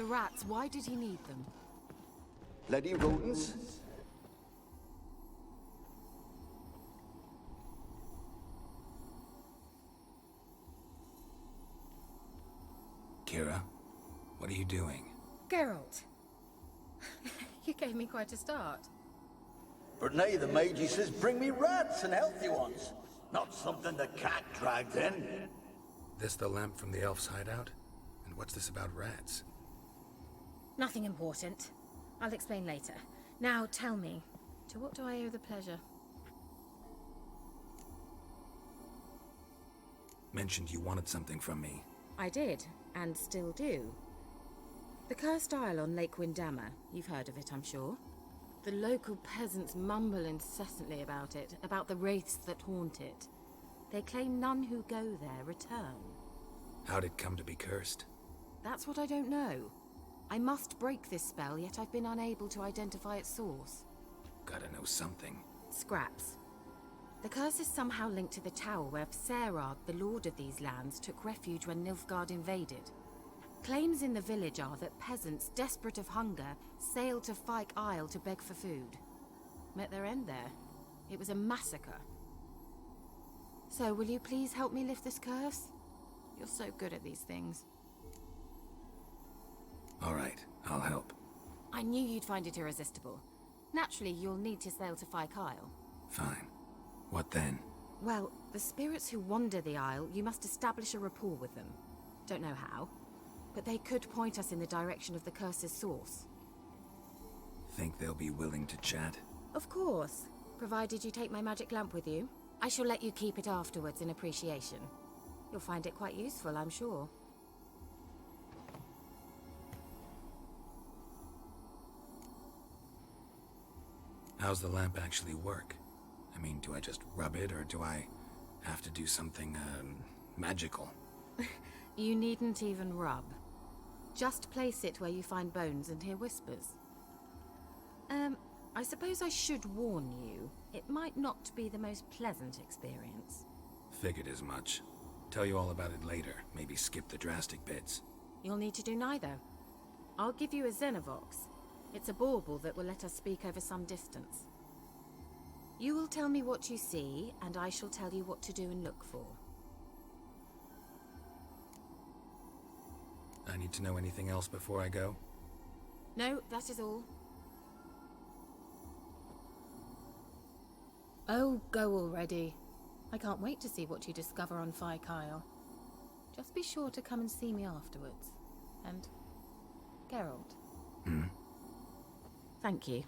rats, why did he need them? Bloody rodents. Kira, what are you doing? Geralt. You gave me quite a start. But now the Magi says bring me rats and healthy ones. Not something the cat dragged in. This the lamp from the elf's hideout? And what's this about rats? Nothing important. I'll explain later. Now tell me, to what do I owe the pleasure? Mentioned you wanted something from me. I did, and still do. The cursed isle on Lake Windammer. You've heard of it, I'm sure. The local peasants mumble incessantly about it, about the wraiths that haunt it. They claim none who go there return. How'd it come to be cursed? That's what I don't know. I must break this spell, yet I've been unable to identify its source. Gotta know something. Scraps. The curse is somehow linked to the tower where Serad, the lord of these lands, took refuge when Nilfgaard invaded. Claims in the village are that peasants, desperate of hunger, sailed to Fyke Isle to beg for food. Met their end there. It was a massacre. So, will you please help me lift this curse? You're so good at these things. All right, I'll help. I knew you'd find it irresistible. Naturally, you'll need to sail to Fyke Isle. Fine. What then? Well, the spirits who wander the isle, you must establish a rapport with them. Don't know how, but they could point us in the direction of the curse's source. Think they'll be willing to chat? Of course, provided you take my magic lamp with you. I shall let you keep it afterwards in appreciation. You'll find it quite useful, I'm sure. How's the lamp actually work? I mean, do I just rub it, or do I have to do something, magical? You needn't even rub. Just place it where you find bones and hear whispers. I suppose I should warn you, it might not be the most pleasant experience. Figured as much. Tell you all about it later, maybe skip the drastic bits. You'll need to do neither. I'll give you a Xenovox. It's a bauble that will let us speak over some distance. You will tell me what you see, and I shall tell you what to do and look for. I need to know anything else before I go? No, that is all. Oh, go already. I can't wait to see what you discover on Fyke Isle. Just be sure to come and see me afterwards. And Geralt. Thank you.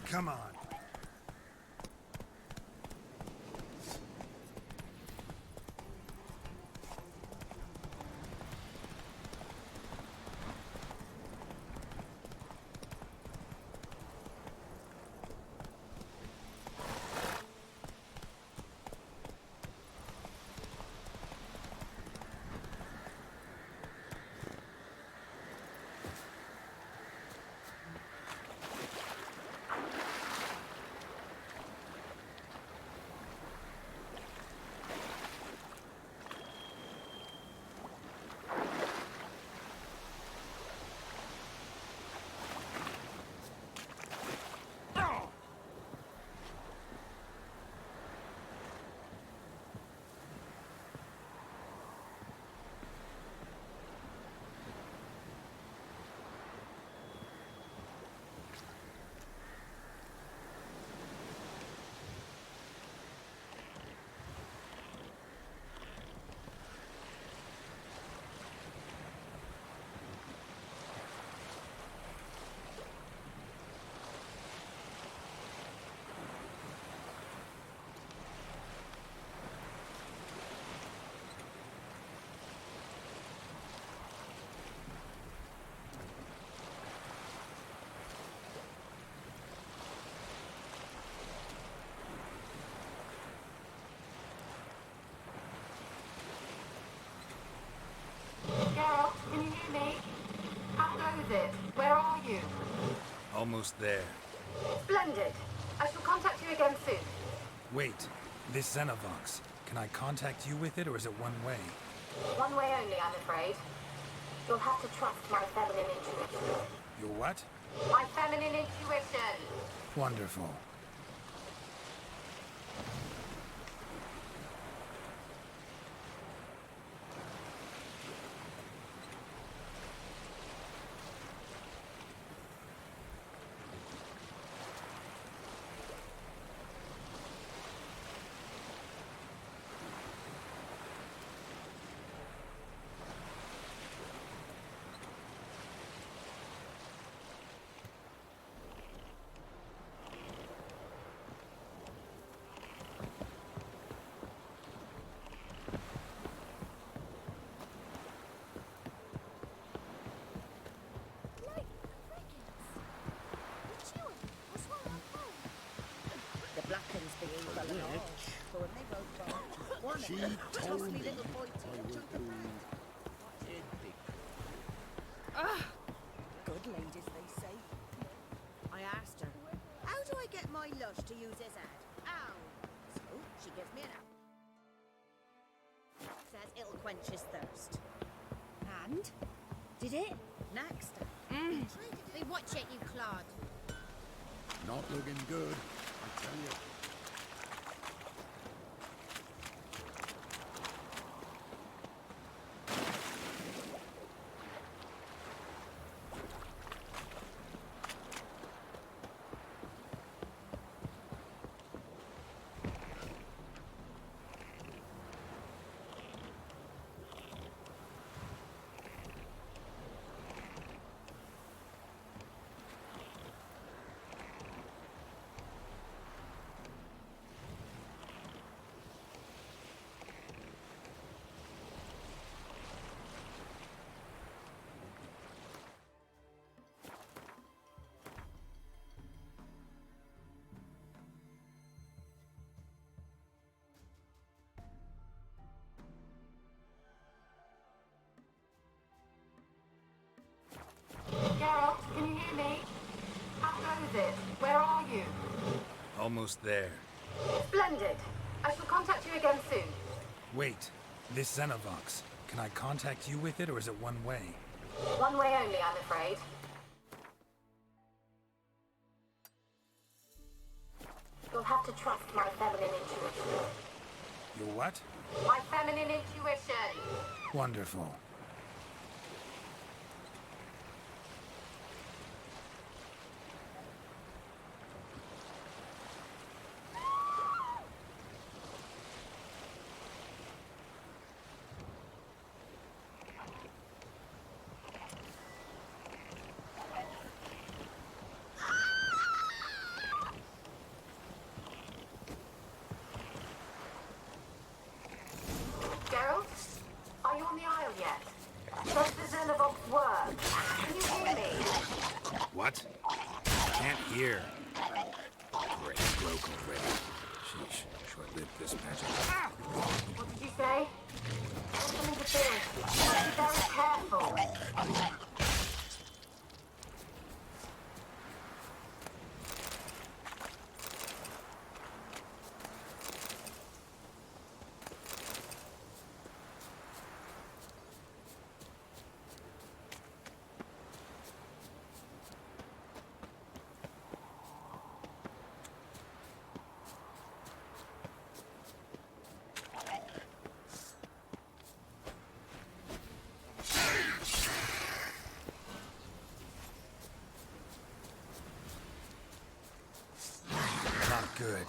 Come on. Where are you? Almost there. Splendid. I shall contact you again soon. Wait, this Xenovox. Can I contact you with it, or is it one way? One way only, I'm afraid. You'll have to trust my feminine intuition. Your what? My feminine intuition! Wonderful. She told me I was doing... Good ladies, they say. I asked her, how do I get my lush to use this ad? Ow! So she gives me an app. Says it'll quench his thirst. And? Did it? Next. Hey, watch it, you clod. Not looking good, I tell you. Geralt, can you hear me? How goes it? Where are you? Almost there. Splendid. I shall contact you again soon. Wait, this Xenovox. Can I contact you with it, or is it one way? One way only, I'm afraid. You'll have to trust my feminine intuition. Your what? My feminine intuition! Wonderful. Geralt? Are you on the Isle yet? Does the Xenovox work? Can you hear me? What? Can't hear. Great, broke already. Sheesh, short-lived this magic. What did you say? Some interference. Be very careful. Not good.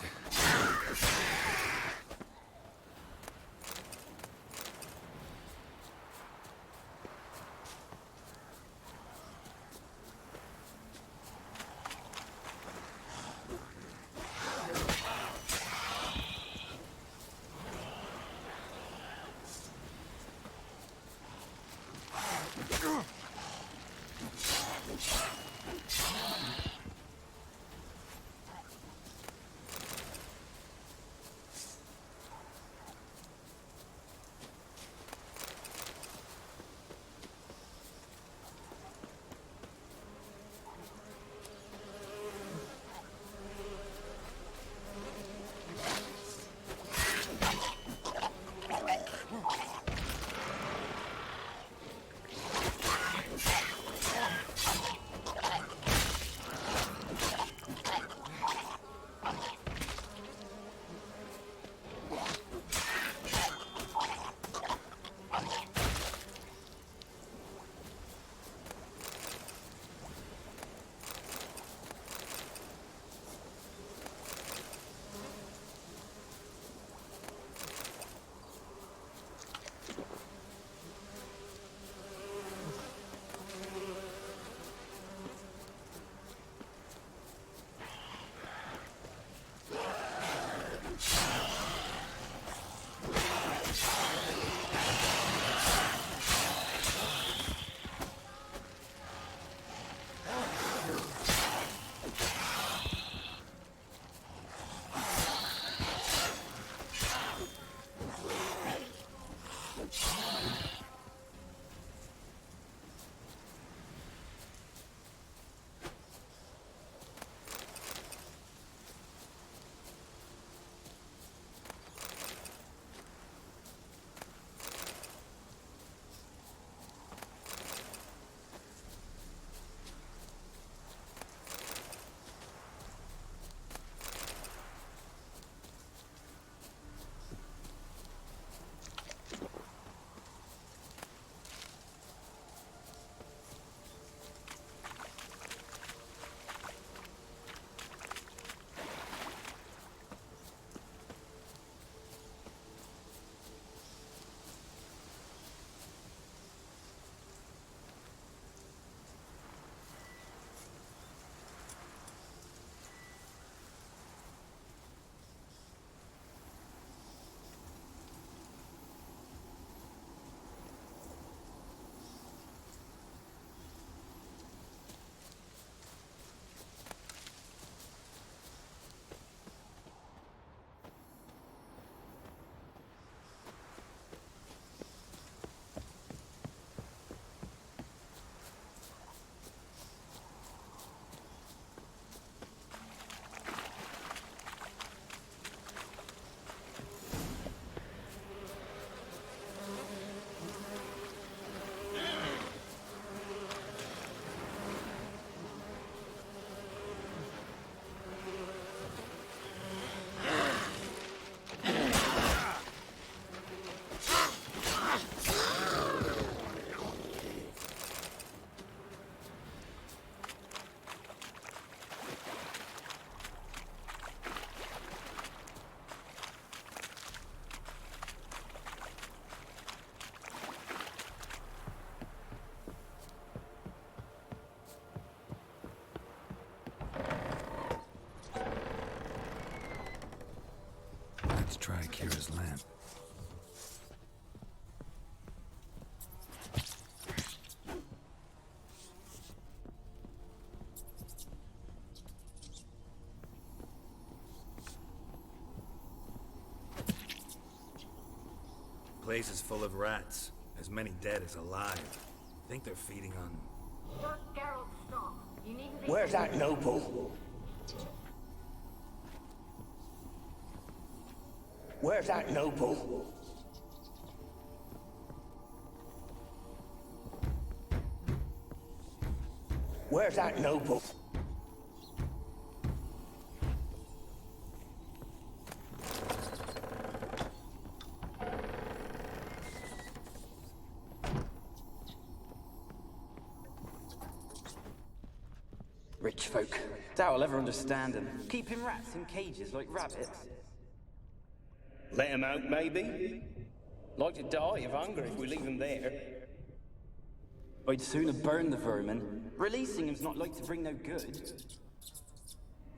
Let's try Kira's lamp. Place is full of rats. As many dead as alive. Think they're feeding on... Where's that noble? Where's that noble? Where's that noble? Rich folk. Doubt I'll ever understand them. Keeping rats in cages like rabbits. Let him out, maybe? Like to die of hunger if we leave him there. I'd sooner burn the vermin. Releasing him's not like to bring no good.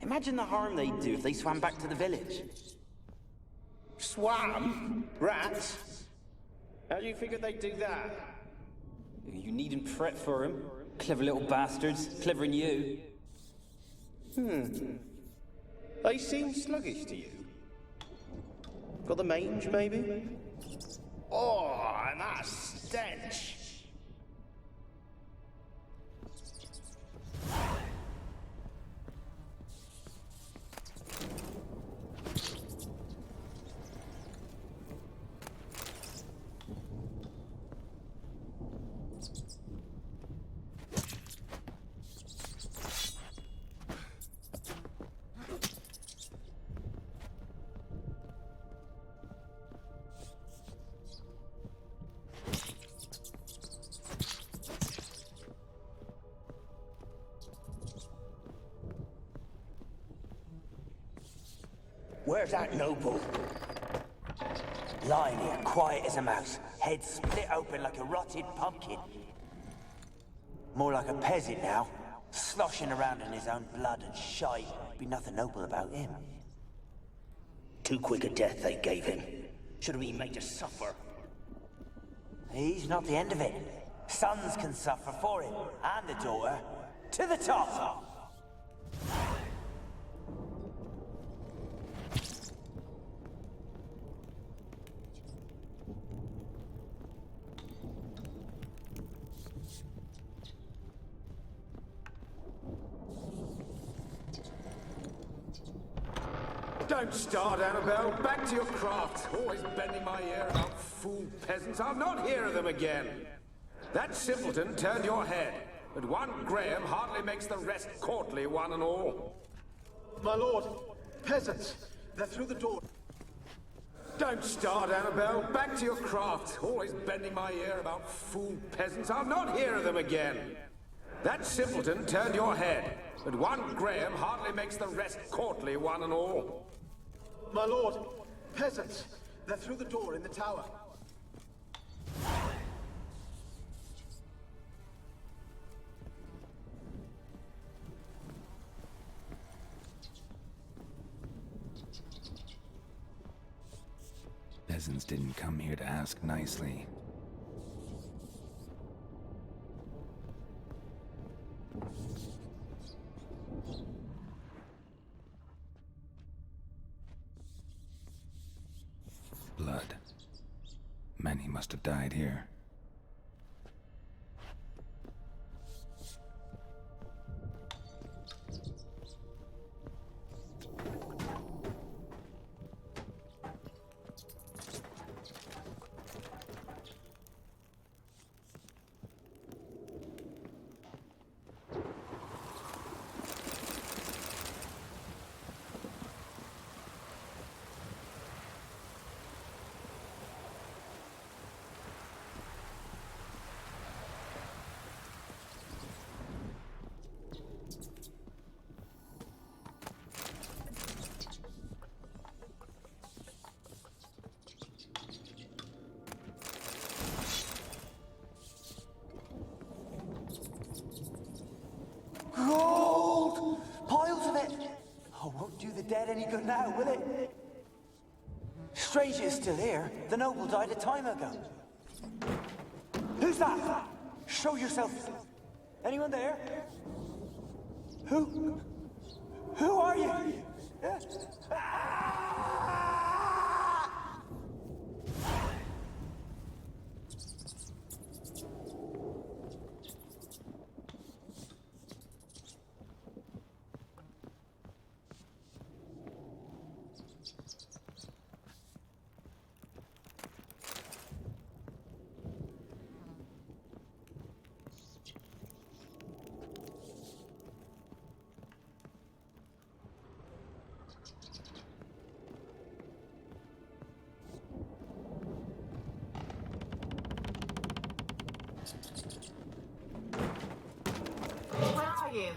Imagine the harm they'd do if they swam back to the village. Swam? Rats? How do you figure they'd do that? You needn't fret for him. Clever little bastards. Clever than you. They seem sluggish to you. Got the mange, maybe? Oh, and that stench! Where's that noble? Lying here, quiet as a mouse, head split open like a rotted pumpkin. More like a peasant now, sloshing around in his own blood and shite. Be nothing noble about him. Too quick a death they gave him. Should have been made to suffer. He's not the end of it. Sons can suffer for him, and the daughter. To the top! Don't start, Annabelle. Back to your craft. Always bending my ear about fool peasants. I'll not hear of them again. That simpleton turned your head, but one Graham hardly makes the rest courtly, one and all. My lord, peasants, they're through the door. Don't start, Annabelle. Back to your craft. Always bending my ear about fool peasants. I'll not hear of them again. That simpleton turned your head, but one Graham hardly makes the rest courtly, one and all. My lord, peasants, they're through the door in the tower. Peasants didn't come here to ask nicely. Blood. Many must have died here. Gold! Piles of it! Oh, won't do the dead any good now, will it? Strange it's still here. The noble died a time ago. Who's that? Show yourself. Anyone there? Who? Who are you? Where are you?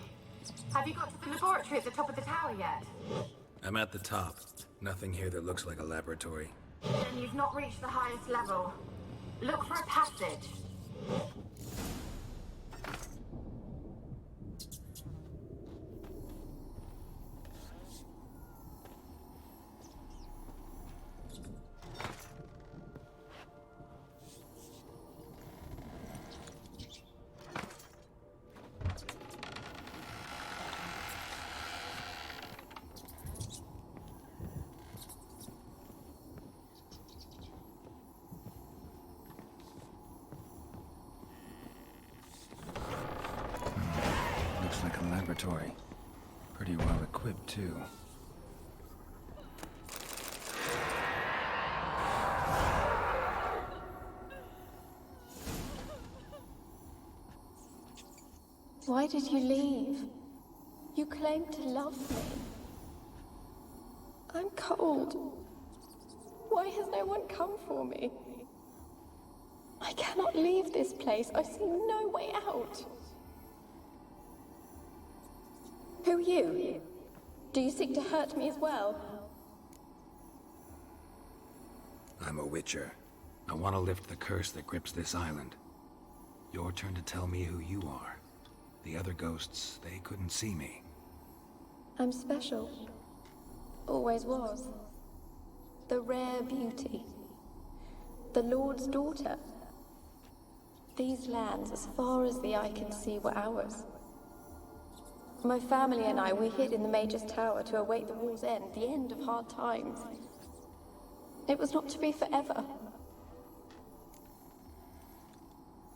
Have you got to the laboratory at the top of the tower yet? I'm at the top. Nothing here that looks like a laboratory. Then you've not reached the highest level. Look for a passage. Looks like a laboratory. Pretty well equipped, too. Why did you leave? You claimed to love me. I'm cold. Why has no one come for me? I cannot leave this place. I see no way out. Who are you? Do you seek to hurt me as well? I'm a witcher. I want to lift the curse that grips this island. Your turn to tell me who you are. The other ghosts, they couldn't see me. I'm special. Always was. The rare beauty. The Lord's daughter. These lands, as far as the eye can see, were ours. My family and I, we hid in the Mage's Tower to await the war's end, the end of hard times. It was not to be forever.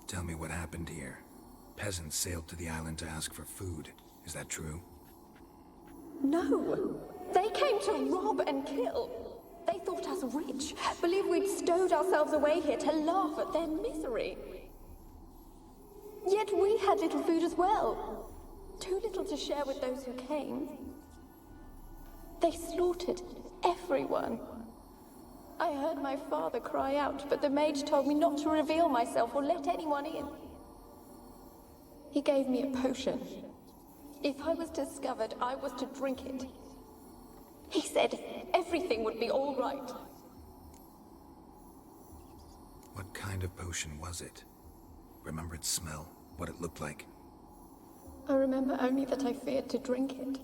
Tell me what happened here. Peasants sailed to the island to ask for food. Is that true? No! They came to rob and kill. They thought us rich, believed we'd stowed ourselves away here to laugh at their misery. Yet we had little food as well. Too little to share with those who came. They slaughtered everyone. I heard my father cry out, but the mage told me not to reveal myself or let anyone in. He gave me a potion. If I was discovered, I was to drink it. He said everything would be all right. What kind of potion was it? Remember its smell? What it looked like? I remember only that I feared to drink it.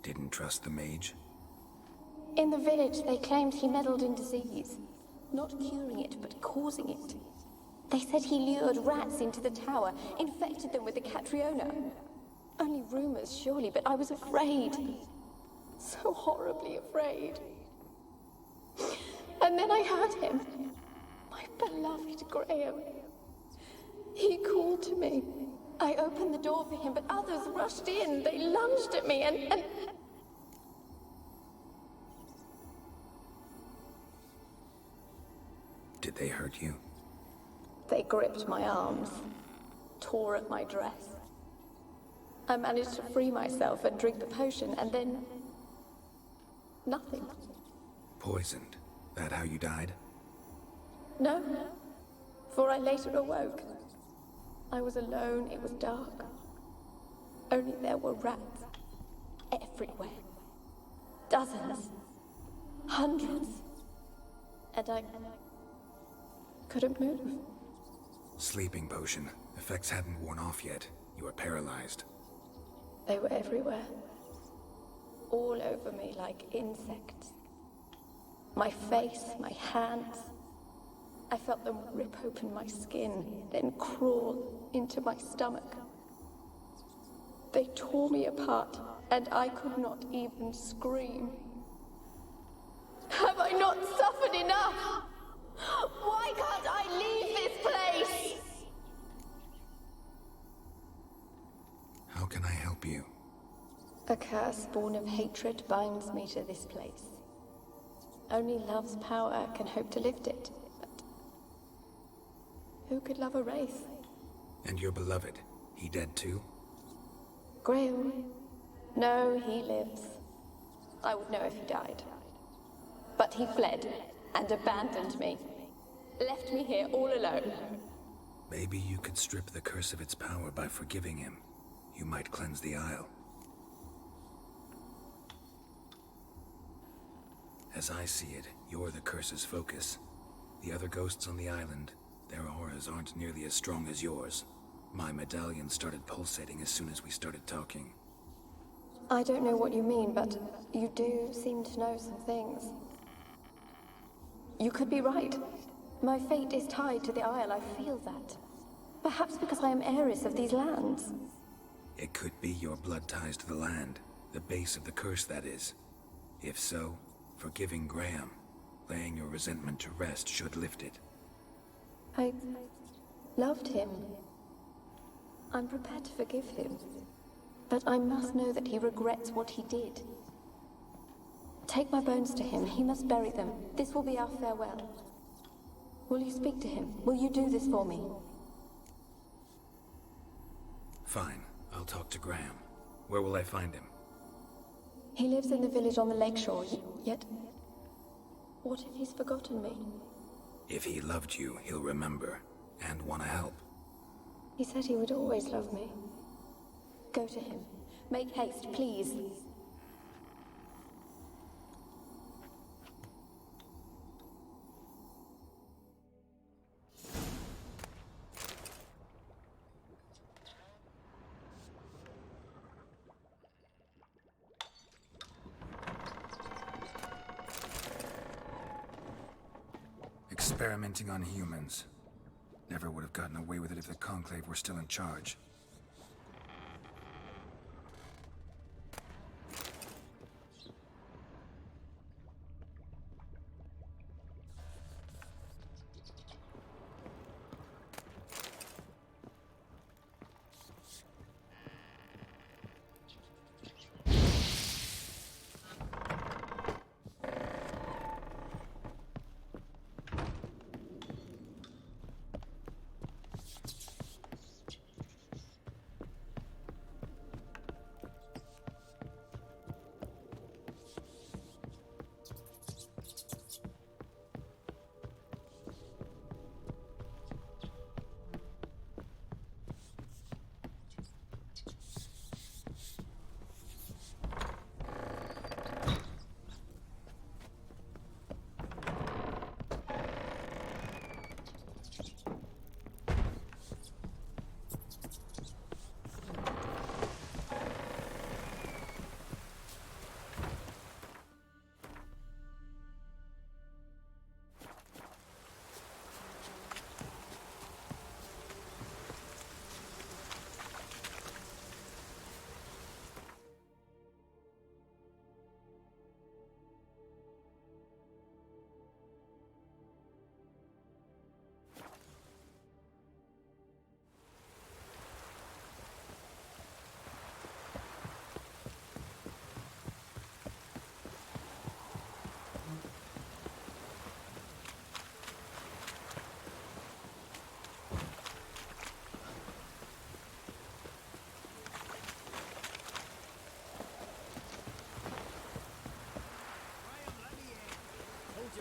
Didn't trust the mage? In the village, they claimed he meddled in disease. Not curing it, but causing it. They said he lured rats into the tower, infected them with the Catriona. Only rumors, surely, but I was afraid. So horribly afraid. And then I heard him. My beloved Graham. He called to me. I opened the door for him, but others rushed in. They lunged at me and... Did they hurt you? They gripped my arms, tore at my dress. I managed to free myself and drink the potion, and then... nothing. Poisoned? That how you died? No, for I later awoke. I was alone, it was dark. Only there were rats. Everywhere. Dozens. Hundreds. And I... couldn't move. Sleeping potion. Effects hadn't worn off yet. You were paralyzed. They were everywhere. All over me like insects. My face, my hands. I felt them rip open my skin, then crawl into my stomach. They tore me apart, and I could not even scream. Have I not suffered enough? Why can't I leave this place? How can I help you? A curse born of hatred binds me to this place. Only love's power can hope to lift it, but who could love a wraith? And your beloved, he dead too? Graham? No, he lives. I would know if he died. But he fled and abandoned me. Left me here all alone. Maybe you could strip the curse of its power by forgiving him. You might cleanse the Isle. As I see it, you're the curse's focus. The other ghosts on the island, their auras aren't nearly as strong as yours. My medallion started pulsating as soon as we started talking. I don't know what you mean, but you do seem to know some things. You could be right. My fate is tied to the Isle, I feel that. Perhaps because I am heiress of these lands. It could be your blood ties to the land, the base of the curse, that is. If so, forgiving Graham, laying your resentment to rest should lift it. I loved him. I'm prepared to forgive him. But I must know that he regrets what he did. Take my bones to him. He must bury them. This will be our farewell. Will you speak to him? Will you do this for me? Fine. I'll talk to Graham. Where will I find him? He lives in the village on the lakeshore, yet... What if he's forgotten me? If he loved you, he'll remember, and want to help. He said he would always love me. Go to him. Make haste, please. Experimenting on humans. Never would have gotten away with it if the Conclave were still in charge.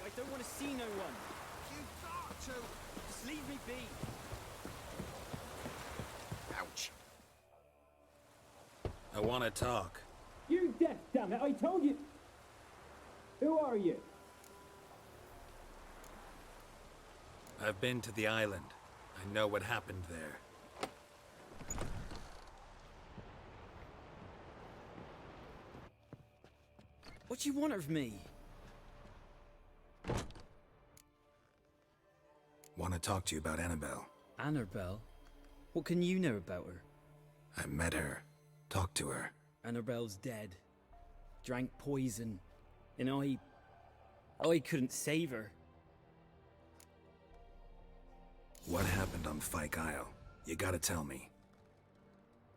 I don't want to see no one. You've got to! Just leave me be. Ouch. I want to talk. You deaf, damn it! I told you. Who are you? I've been to the island. I know what happened there. What do you want of me? talk to you about Annabelle. Annabelle? What can you know about her? I met her. Talked to her. Annabelle's dead. Drank poison. And I couldn't save her. What happened on Fyke Isle? You gotta tell me.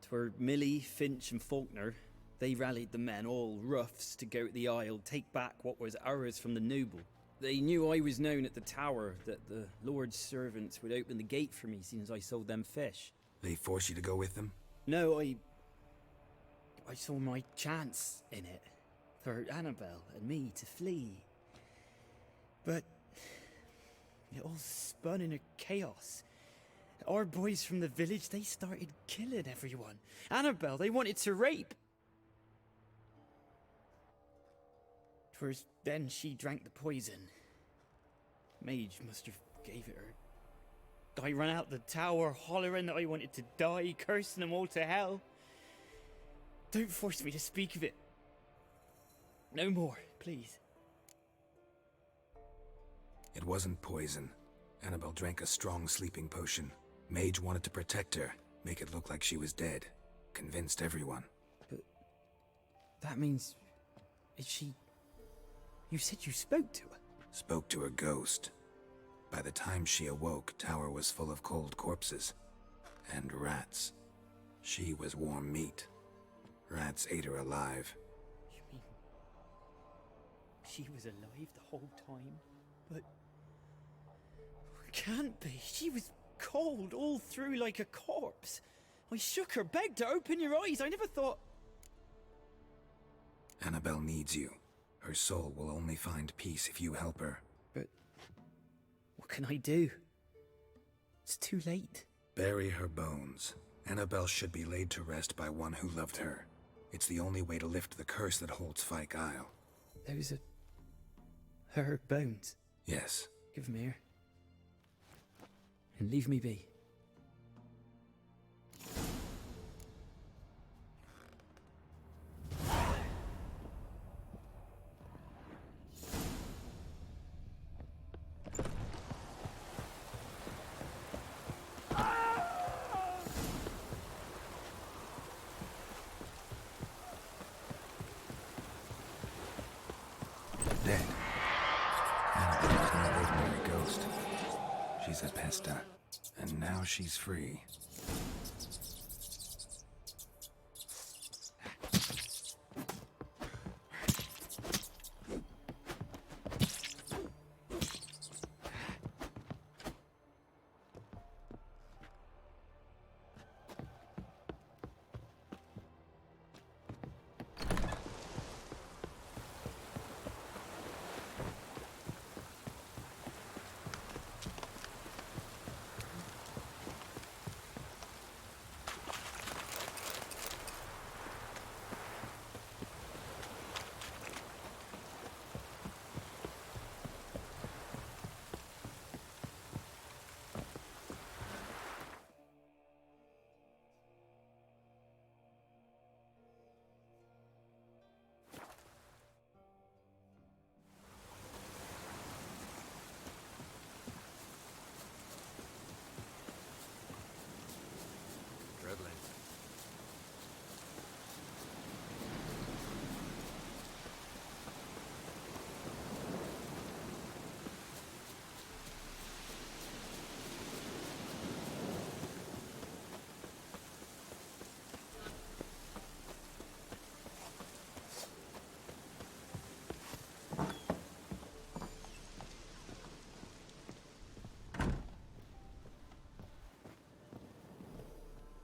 'Twere Millie, Finch and Faulkner. They rallied the men, all roughs, to go to the Isle, take back what was ours from the noble. They knew I was known at the tower, that the Lord's servants would open the gate for me since I sold them fish. They forced you to go with them? No, I saw my chance in it, for Annabelle and me to flee. But it all spun in a chaos. Our boys from the village, they started killing everyone. Annabelle, they wanted to rape. 'Twas then she drank the poison. Mage must have gave it her. I ran out the tower hollering that I wanted to die, cursing them all to hell. Don't force me to speak of it. No more, please. It wasn't poison. Annabelle drank a strong sleeping potion. Mage wanted to protect her, make it look like she was dead. Convinced everyone. But that means... is she... You said you spoke to her? Spoke to her ghost. By the time she awoke, tower was full of cold corpses. And rats. She was warm meat. Rats ate her alive. You mean... she was alive the whole time? But... can't be. She was cold all through like a corpse. I shook her, begged her, open your eyes. I never thought... Annabelle needs you. Her soul will only find peace if you help her. But... what can I do? It's too late. Bury her bones. Annabelle should be laid to rest by one who loved her. It's the only way to lift the curse that holds Fyke Isle. Those are... her bones? Yes. Give them here. And leave me be. Dead. Annabelle's no ordinary ghost. She's a pesta, and now she's free.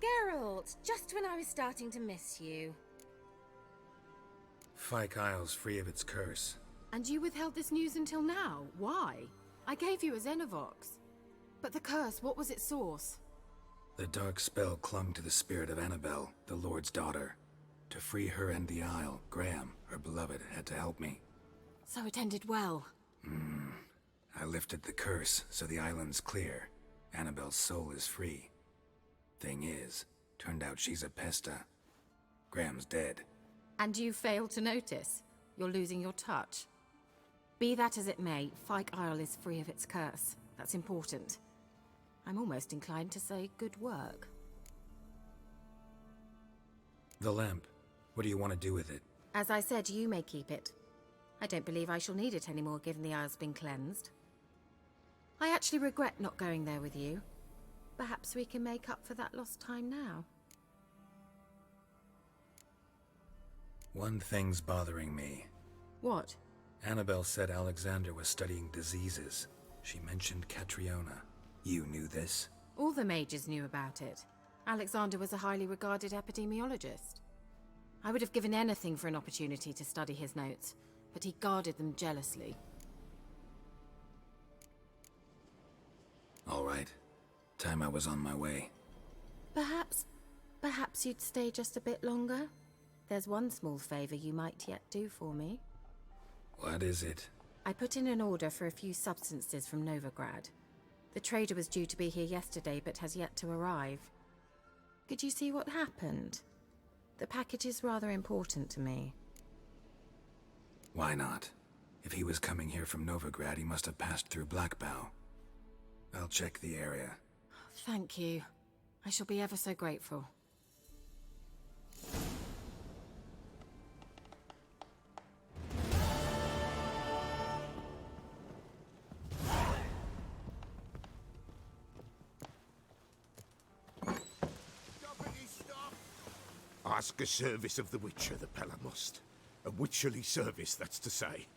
Geralt, just when I was starting to miss you. Fyke Isle's free of its curse. And you withheld this news until now? Why? I gave you a Xenovox. But the curse, what was its source? The dark spell clung to the spirit of Annabelle, the Lord's daughter. To free her and the Isle, Graham, her beloved, had to help me. So it ended well. I lifted the curse, so the island's clear. Annabelle's soul is free. Thing is, turned out she's a pesta. Graham's dead. And you failed to notice? You're losing your touch. Be that as it may, Fyke Isle is free of its curse. That's important. I'm almost inclined to say good work. The lamp. What do you want to do with it? As I said, you may keep it. I don't believe I shall need it anymore, given the Isle's been cleansed. I actually regret not going there with you. Perhaps we can make up for that lost time now. One thing's bothering me. What? Annabelle said Alexander was studying diseases. She mentioned Catriona. You knew this? All the mages knew about it. Alexander was a highly regarded epidemiologist. I would have given anything for an opportunity to study his notes, but he guarded them jealously. All right. Time I was on my way. Perhaps you'd stay just a bit longer? There's one small favor you might yet do for me. What is it? I put in an order for a few substances from Novigrad. The trader was due to be here yesterday, but has yet to arrive. Could you see what happened? The package is rather important to me. Why not? If he was coming here from Novigrad, he must have passed through Blackbow. I'll check the area. Thank you. I shall be ever so grateful. Ask a service of the Witcher, the Pella must. A witcherly service, that's to say.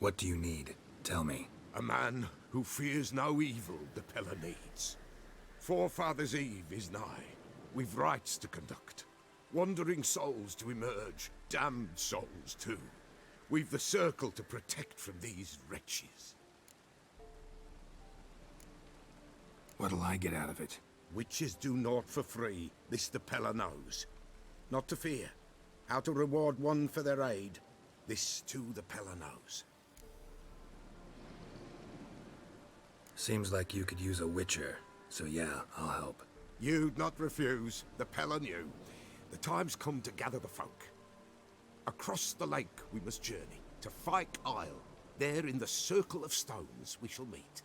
What do you need? Tell me. A man who fears no evil the Pella needs. Forefathers' Eve is nigh. We've rites to conduct. Wandering souls to emerge. Damned souls, too. We've the circle to protect from these wretches. What'll I get out of it? Witches do naught for free. This the Pella knows. Not to fear. How to reward one for their aid. This, too, the Pella knows. Seems like you could use a witcher, so yeah, I'll help. You'd not refuse. The Pella knew. The time's come to gather the folk. Across the lake we must journey, to Fyke Isle. There in the circle of stones we shall meet.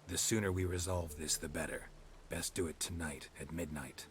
The sooner we resolve this, the better. Best do it tonight, at midnight.